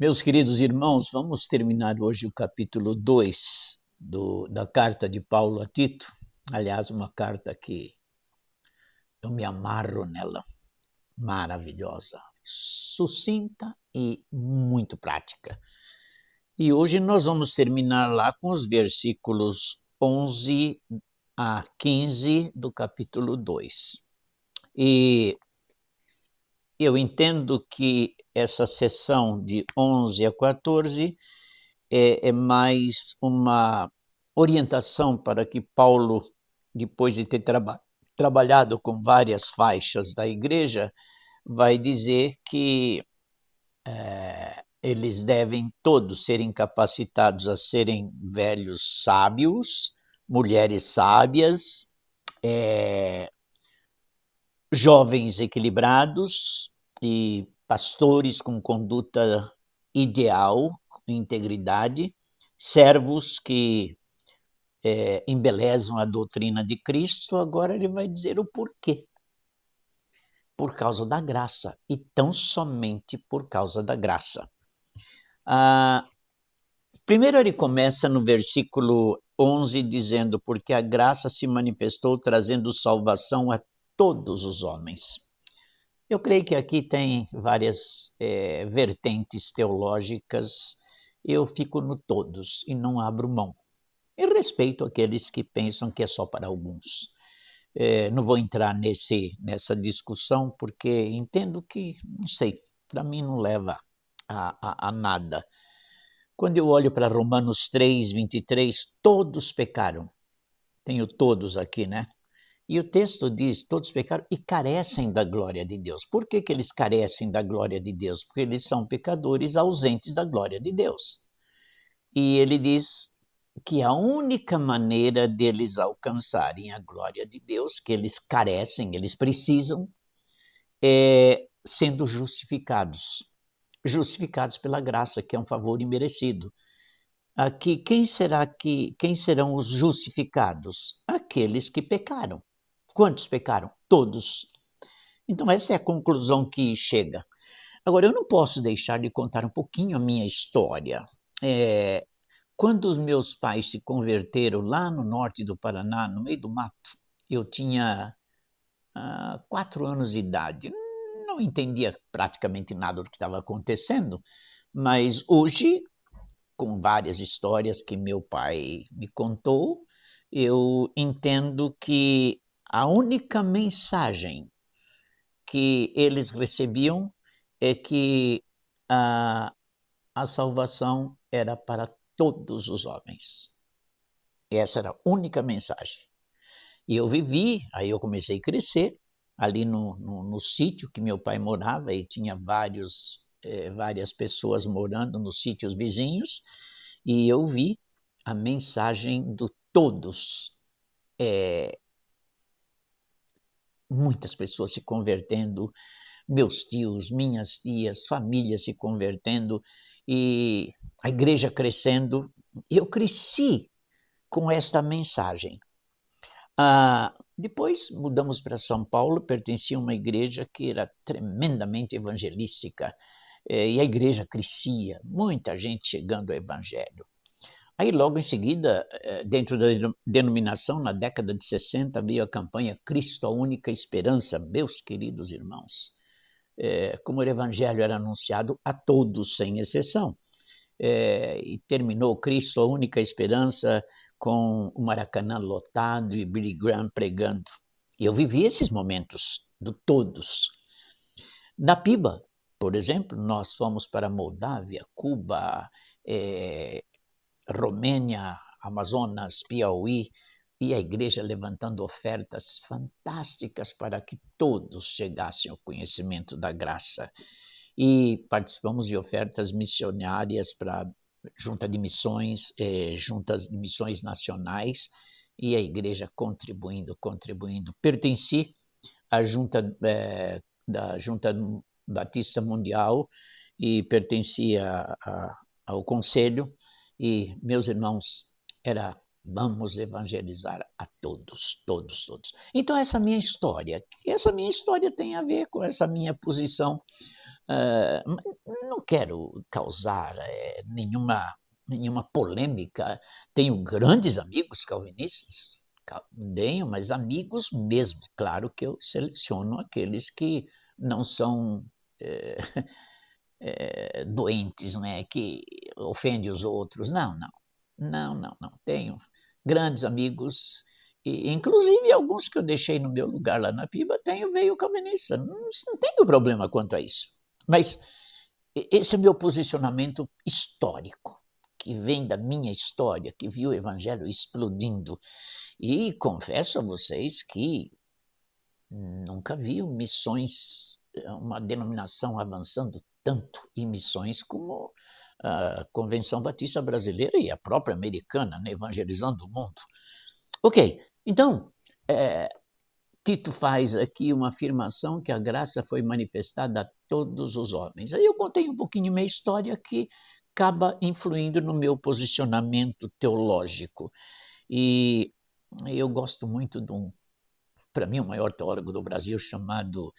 Meus queridos irmãos, vamos terminar hoje o capítulo 2 da carta de Paulo a Tito. Aliás, uma carta que eu me amarro nela, maravilhosa, sucinta e muito prática. E hoje nós vamos terminar lá com os versículos 11 a 15 do capítulo 2. E eu entendo que essa sessão de 11 a 14 é mais uma orientação para que Paulo, depois de ter trabalhado com várias faixas da igreja, vai dizer que eles devem todos serem capacitados a serem velhos sábios, mulheres sábias, jovens equilibrados e pastores com conduta ideal, integridade, servos que embelezam a doutrina de Cristo. Agora ele vai dizer o porquê. Por causa da graça, e tão somente por causa da graça. Primeiro ele começa no versículo 11 dizendo: porque a graça se manifestou trazendo salvação a todos os homens. Eu creio que aqui tem várias vertentes teológicas. Eu fico no todos e não abro mão. E respeito aqueles que pensam que é só para alguns. Não vou entrar nessa discussão, porque entendo que, não sei, para mim não leva a nada. Quando eu olho para Romanos 3, 23, todos pecaram. Tenho todos aqui, né? E o texto diz, todos pecaram e carecem da glória de Deus. Por que eles carecem da glória de Deus? Porque eles são pecadores ausentes da glória de Deus. E ele diz que a única maneira deles alcançarem a glória de Deus, que eles carecem, eles precisam, é sendo justificados. Justificados pela graça, que é um favor imerecido. Aqui, quem serão os justificados? Aqueles que pecaram. Quantos pecaram? Todos. Então essa é a conclusão que chega. Agora, eu não posso deixar de contar um pouquinho a minha história. Quando os meus pais se converteram lá no norte do Paraná, no meio do mato, eu tinha 4 anos de idade. Não entendia praticamente nada do que estava acontecendo, mas hoje, com várias histórias que meu pai me contou, eu entendo que a única mensagem que eles recebiam é que a salvação era para todos os homens. Essa era a única mensagem. E eu vivi, aí eu comecei a crescer, ali no sítio que meu pai morava, e tinha várias pessoas morando nos sítios vizinhos, e eu vi a mensagem do todos. Muitas pessoas se convertendo, meus tios, minhas tias, famílias se convertendo, e a igreja crescendo. Eu cresci com esta mensagem. Depois mudamos para São Paulo, pertencia a uma igreja que era tremendamente evangelística, e a igreja crescia, muita gente chegando ao evangelho. Aí logo em seguida, dentro da denominação, na década de 60, veio a campanha Cristo, a única esperança, meus queridos irmãos. Como o evangelho era anunciado a todos, sem exceção. E terminou Cristo, a única esperança, com o Maracanã lotado e Billy Graham pregando. E eu vivi esses momentos do todos. Na PIBA, por exemplo, nós fomos para Moldávia, Cuba, Romênia, Amazonas, Piauí, e a igreja levantando ofertas fantásticas para que todos chegassem ao conhecimento da graça. E participamos de ofertas missionárias para junta de missões, juntas de missões nacionais, e a igreja contribuindo. Pertenci à junta da Junta Batista Mundial e pertencia ao conselho, e, meus irmãos, vamos evangelizar a todos. Então essa minha história tem a ver com essa minha posição Não quero causar nenhuma polêmica. Tenho grandes amigos calvinistas, tenho, mas amigos mesmo. Claro que eu seleciono aqueles que não são doentes, né, que ofendem os outros. Não, não, não, não, não. Tenho grandes amigos, e inclusive alguns que eu deixei no meu lugar lá na Piba, veio calvinista. Não tenho problema quanto a isso. Mas esse é meu posicionamento histórico, que vem da minha história, que viu o evangelho explodindo. E confesso a vocês que nunca vi missões, uma denominação avançando tanto em missões como a Convenção Batista Brasileira e a própria americana, né, evangelizando o mundo. Ok, então, Tito faz aqui uma afirmação que a graça foi manifestada a todos os homens. Aí eu contei um pouquinho minha história que acaba influindo no meu posicionamento teológico. E eu gosto muito de para mim, o maior teólogo do Brasil, chamado.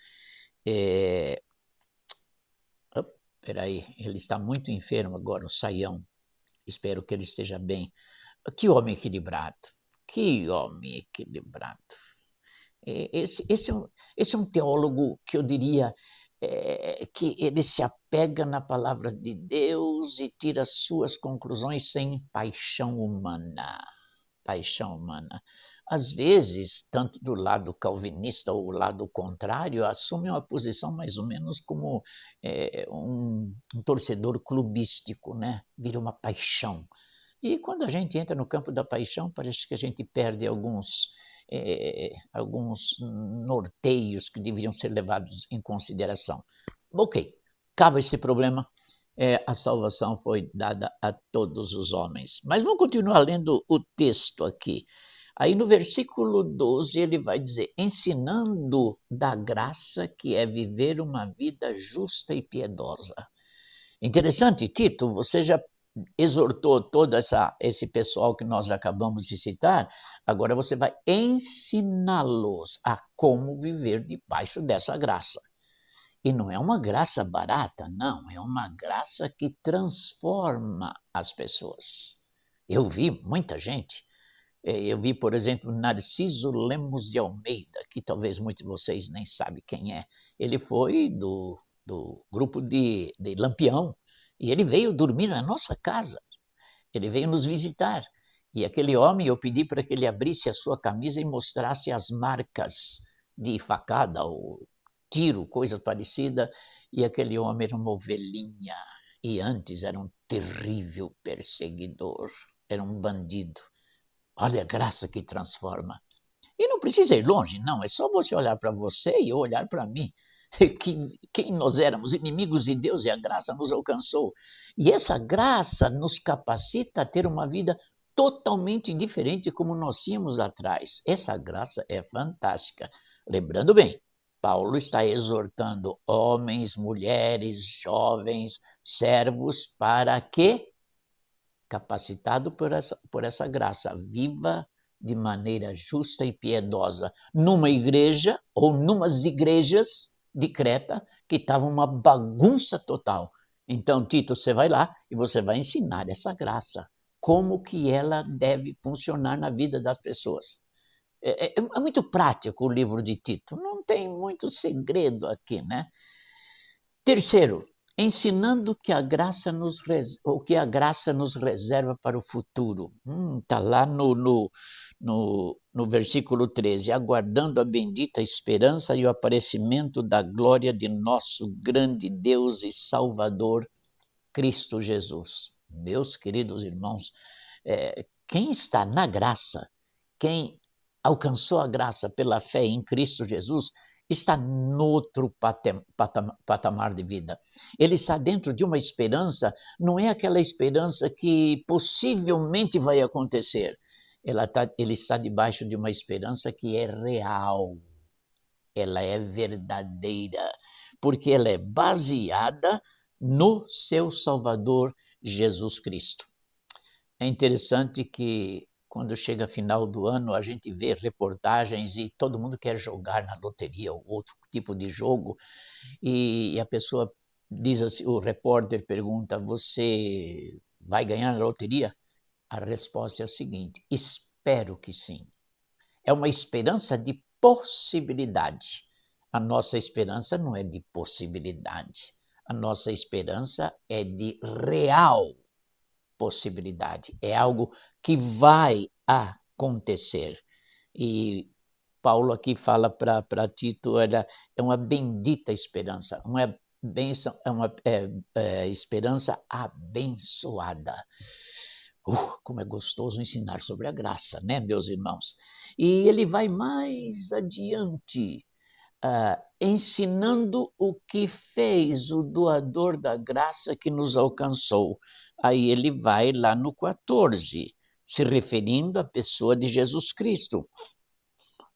Peraí, ele está muito enfermo agora, o Saião. Espero que ele esteja bem. Que homem equilibrado! Que homem equilibrado! Esse é um teólogo que eu diria que ele se apega na palavra de Deus e tira suas conclusões sem paixão humana. Paixão humana. Às vezes, tanto do lado calvinista ou do lado contrário, assume uma posição mais ou menos como um torcedor clubístico, né? Vira uma paixão. E quando a gente entra no campo da paixão, parece que a gente perde alguns norteios que deveriam ser levados em consideração. Ok, acaba esse problema. A salvação foi dada a todos os homens. Mas vamos continuar lendo o texto aqui. Aí no versículo 12 ele vai dizer, ensinando da graça que é viver uma vida justa e piedosa. Interessante, Tito, você já exortou todo esse pessoal que nós acabamos de citar, agora você vai ensiná-los a como viver debaixo dessa graça. E não é uma graça barata, não, é uma graça que transforma as pessoas. Eu vi muita gente, eu vi, por exemplo, Narciso Lemos de Almeida, que talvez muitos de vocês nem sabem quem é. Ele foi do grupo de Lampião, e ele veio dormir na nossa casa, ele veio nos visitar. E aquele homem, eu pedi para que ele abrisse a sua camisa e mostrasse as marcas de facada ou tiro, coisa parecida, e aquele homem era uma ovelhinha, e antes era um terrível perseguidor, era um bandido. Olha a graça que transforma. E não precisa ir longe, não, é só você olhar para você e eu olhar para mim. Quem nós éramos, inimigos de Deus, e a graça nos alcançou. E essa graça nos capacita a ter uma vida totalmente diferente como nós tínhamos atrás. Essa graça é fantástica. Lembrando bem, Paulo está exortando homens, mulheres, jovens, servos, para que, capacitado por essa graça, viva de maneira justa e piedosa numa igreja ou numas igrejas de Creta que estavam uma bagunça total. Então, Tito, você vai lá e você vai ensinar essa graça, como que ela deve funcionar na vida das pessoas. É muito prático o livro de Tito, não tem muito segredo aqui, né? Terceiro, ensinando que a graça nos reserva para o futuro. Está lá no versículo 13, aguardando a bendita esperança e o aparecimento da glória de nosso grande Deus e Salvador, Cristo Jesus. Meus queridos irmãos, quem está na graça, quem alcançou a graça pela fé em Cristo Jesus, está noutro patamar de vida. Ele está dentro de uma esperança, não é aquela esperança que possivelmente vai acontecer. Ele está debaixo de uma esperança que é real, ela é verdadeira, porque ela é baseada no seu Salvador Jesus Cristo. É interessante que quando chega final do ano, a gente vê reportagens e todo mundo quer jogar na loteria ou outro tipo de jogo, e a pessoa diz assim, o repórter pergunta, você vai ganhar na loteria? A resposta é a seguinte, espero que sim. É uma esperança de possibilidade. A nossa esperança não é de possibilidade. A nossa esperança é de real possibilidade. É algo que vai acontecer. E Paulo aqui fala para Tito, é uma bendita esperança, uma bênção, esperança abençoada. Como é gostoso ensinar sobre a graça, né, meus irmãos? E ele vai mais adiante, ensinando o que fez o doador da graça que nos alcançou. Aí ele vai lá no 14, se referindo à pessoa de Jesus Cristo,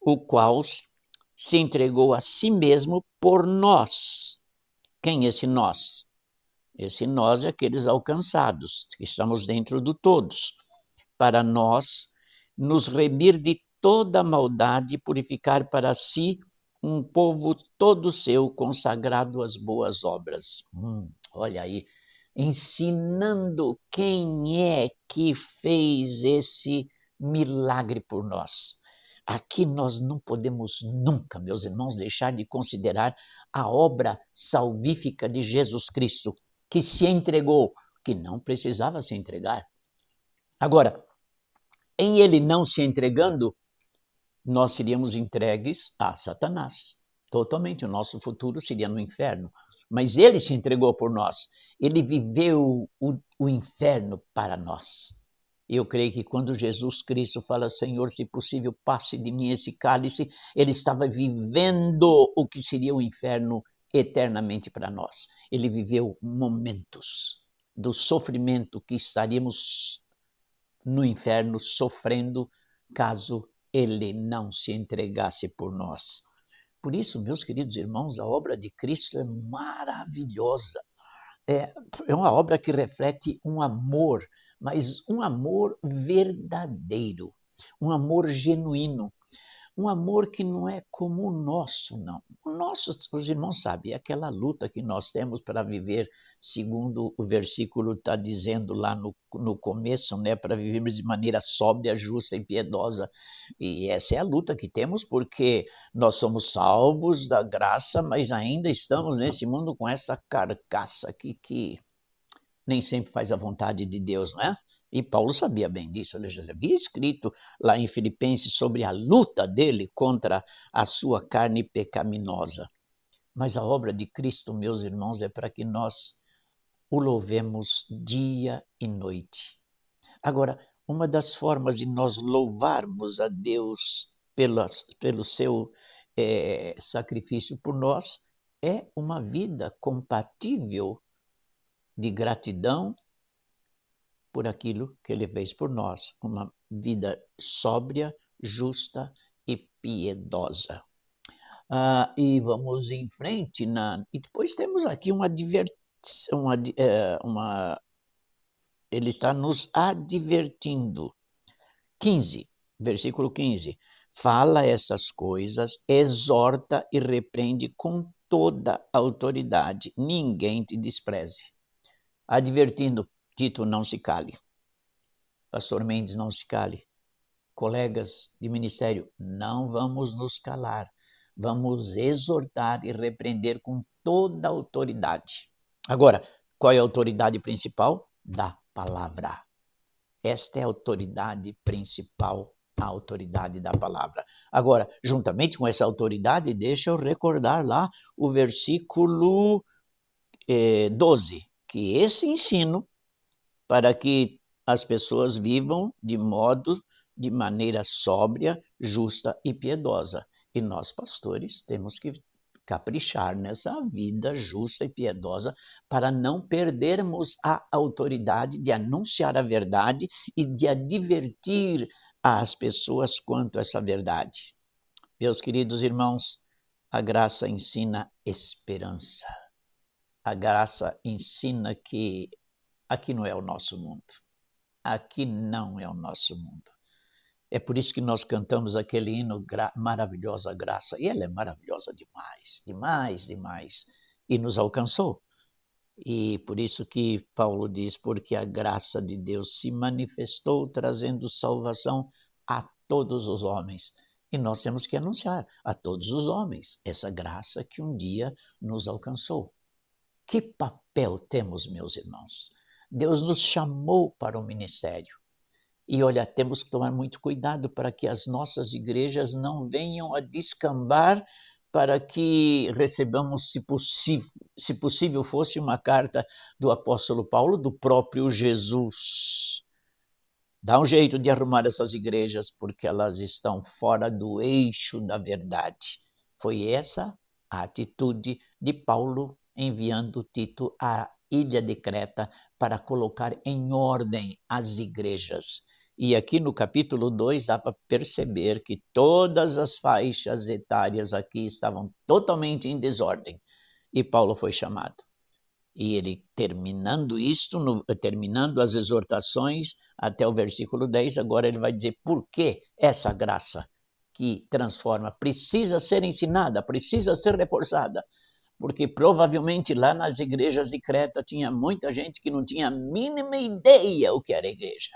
o qual se entregou a si mesmo por nós. Quem é esse nós? Esse nós é aqueles alcançados, que estamos dentro do todos, para nós nos remir de toda maldade e purificar para si um povo todo seu, consagrado às boas obras. Olha aí, ensinando quem é que fez esse milagre por nós. Aqui nós não podemos nunca, meus irmãos, deixar de considerar a obra salvífica de Jesus Cristo, que se entregou, que não precisava se entregar. Agora, em ele não se entregando, nós seríamos entregues a Satanás. Totalmente, o nosso futuro seria no inferno. Mas ele se entregou por nós. Ele viveu o inferno para nós. Eu creio que quando Jesus Cristo fala, Senhor, se possível, passe de mim esse cálice, ele estava vivendo o que seria o inferno eternamente para nós. Ele viveu momentos do sofrimento que estaríamos no inferno sofrendo caso ele não se entregasse por nós. Por isso, meus queridos irmãos, a obra de Cristo é maravilhosa. É uma obra que reflete um amor, mas um amor verdadeiro, um amor genuíno, um amor que não é como o nosso, não. O nosso, os irmãos sabem, é aquela luta que nós temos para viver, segundo o versículo está dizendo lá no começo, né, para vivermos de maneira sóbria, justa e piedosa. E essa é a luta que temos, porque nós somos salvos da graça, mas ainda estamos nesse mundo com essa carcaça aqui que nem sempre faz a vontade de Deus, não é? E Paulo sabia bem disso, ele já havia escrito lá em Filipenses sobre a luta dele contra a sua carne pecaminosa. Mas a obra de Cristo, meus irmãos, é para que nós o louvemos dia e noite. Agora, uma das formas de nós louvarmos a Deus pelo seu sacrifício por nós é uma vida compatível de gratidão por aquilo que ele fez por nós, uma vida sóbria, justa e piedosa. E vamos em frente, e depois temos aqui ele está nos advertindo. 15, versículo 15, fala essas coisas, exorta e repreende com toda autoridade, ninguém te despreze. Advertindo, Tito, não se cale. Pastor Mendes, não se cale. Colegas de ministério, não vamos nos calar. Vamos exortar e repreender com toda a autoridade. Agora, qual é a autoridade principal? Da palavra. Esta é a autoridade principal, a autoridade da palavra. Agora, juntamente com essa autoridade, deixa eu recordar lá o versículo 12, que esse ensino para que as pessoas vivam de maneira sóbria, justa e piedosa. E nós, pastores, temos que caprichar nessa vida justa e piedosa para não perdermos a autoridade de anunciar a verdade e de advertir as pessoas quanto a essa verdade. Meus queridos irmãos, a graça ensina esperança. A graça ensina que aqui não é o nosso mundo. Aqui não é o nosso mundo. É por isso que nós cantamos aquele hino Maravilhosa Graça. E ela é maravilhosa demais, demais, demais. E nos alcançou. E por isso que Paulo diz, porque a graça de Deus se manifestou trazendo salvação a todos os homens. E nós temos que anunciar a todos os homens essa graça que um dia nos alcançou. Que papel temos, meus irmãos? Deus nos chamou para o ministério. E olha, temos que tomar muito cuidado para que as nossas igrejas não venham a descambar, para que recebamos, se possível, fosse uma carta do apóstolo Paulo, do próprio Jesus. Dá um jeito de arrumar essas igrejas, porque elas estão fora do eixo da verdade. Foi essa a atitude de Paulo enviando Tito à ilha de Creta para colocar em ordem as igrejas. E aqui no capítulo 2 dá para perceber que todas as faixas etárias aqui estavam totalmente em desordem. E Paulo foi chamado. E ele, terminando as exortações, até o versículo 10, agora ele vai dizer por que essa graça que transforma precisa ser ensinada, precisa ser reforçada. Porque provavelmente lá nas igrejas de Creta tinha muita gente que não tinha a mínima ideia o que era igreja.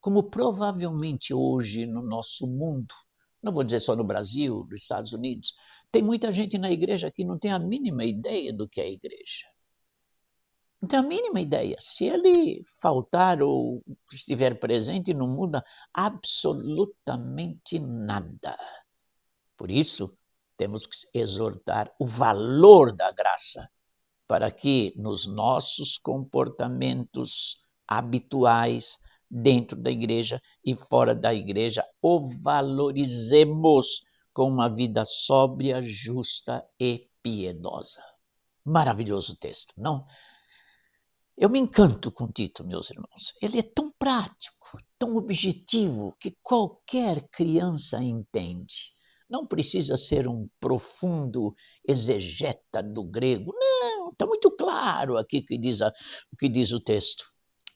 Como provavelmente hoje no nosso mundo, não vou dizer só no Brasil, nos Estados Unidos, tem muita gente na igreja que não tem a mínima ideia do que é igreja. Não tem a mínima ideia. Se ele faltar ou estiver presente, não muda absolutamente nada. Por isso, temos que exortar o valor da graça, para que nos nossos comportamentos habituais, dentro da igreja e fora da igreja, o valorizemos com uma vida sóbria, justa e piedosa. Maravilhoso texto, não? Eu me encanto com Tito, meus irmãos. Ele é tão prático, tão objetivo, que qualquer criança entende. Não precisa ser um profundo exegeta do grego. Não, está muito claro aqui o que diz o texto.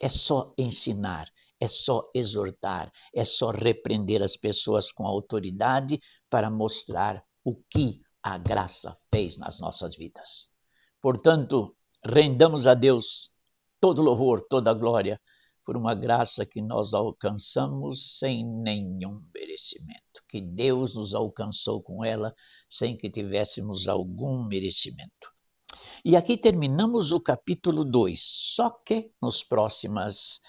É só ensinar, é só exortar, é só repreender as pessoas com autoridade para mostrar o que a graça fez nas nossas vidas. Portanto, rendamos a Deus todo louvor, toda glória, por uma graça que nós alcançamos sem nenhum merecimento, que Deus nos alcançou com ela sem que tivéssemos algum merecimento. E aqui terminamos o capítulo 2, só que nos próximas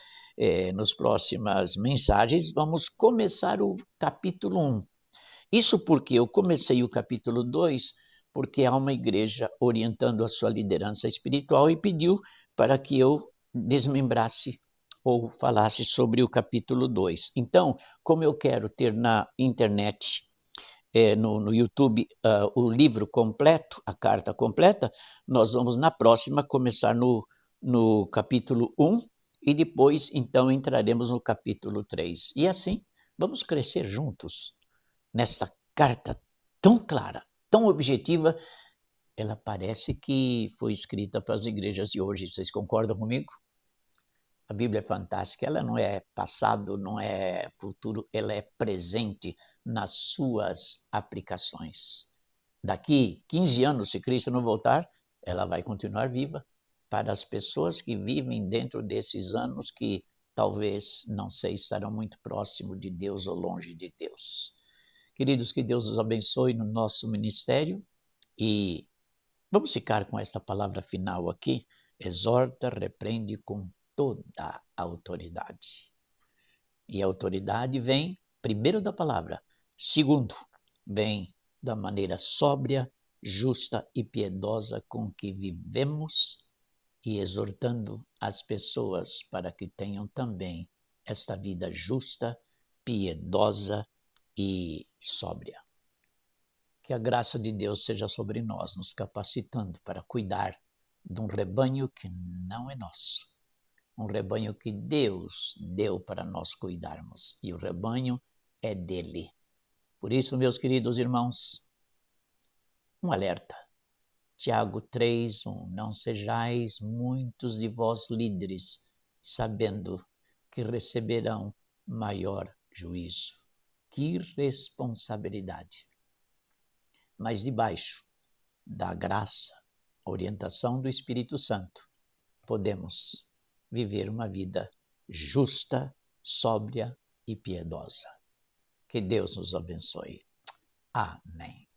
mensagens vamos começar o capítulo 1. Isso porque eu comecei o capítulo 2 porque há uma igreja orientando a sua liderança espiritual e pediu para que eu desmembrasse ou falasse sobre o capítulo 2. Então, como eu quero ter na internet, no YouTube, o livro completo, a carta completa, nós vamos na próxima começar no capítulo 1 e depois, então, entraremos no capítulo 3. E assim, vamos crescer juntos nessa carta tão clara, tão objetiva. Ela parece que foi escrita para as igrejas de hoje. Vocês concordam comigo? A Bíblia é fantástica. Ela não é passado, não é futuro, ela é presente nas suas aplicações. Daqui 15 anos, se Cristo não voltar, ela vai continuar viva para as pessoas que vivem dentro desses anos que talvez, não sei, estarão muito próximo de Deus ou longe de Deus. Queridos, que Deus os abençoe no nosso ministério e vamos ficar com esta palavra final aqui. Exorta, repreende com toda a autoridade. E a autoridade vem, primeiro, da palavra. Segundo, vem da maneira sóbria, justa e piedosa com que vivemos e exortando as pessoas para que tenham também esta vida justa, piedosa e sóbria. Que a graça de Deus seja sobre nós, nos capacitando para cuidar de um rebanho que não é nosso. Um rebanho que Deus deu para nós cuidarmos. E o rebanho é dele. Por isso, meus queridos irmãos, um alerta. Tiago 3:1. Não sejais muitos de vós líderes, sabendo que receberão maior juízo. Que responsabilidade! Mas debaixo da graça, orientação do Espírito Santo, podemos viver uma vida justa, sóbria e piedosa. Que Deus nos abençoe. Amém.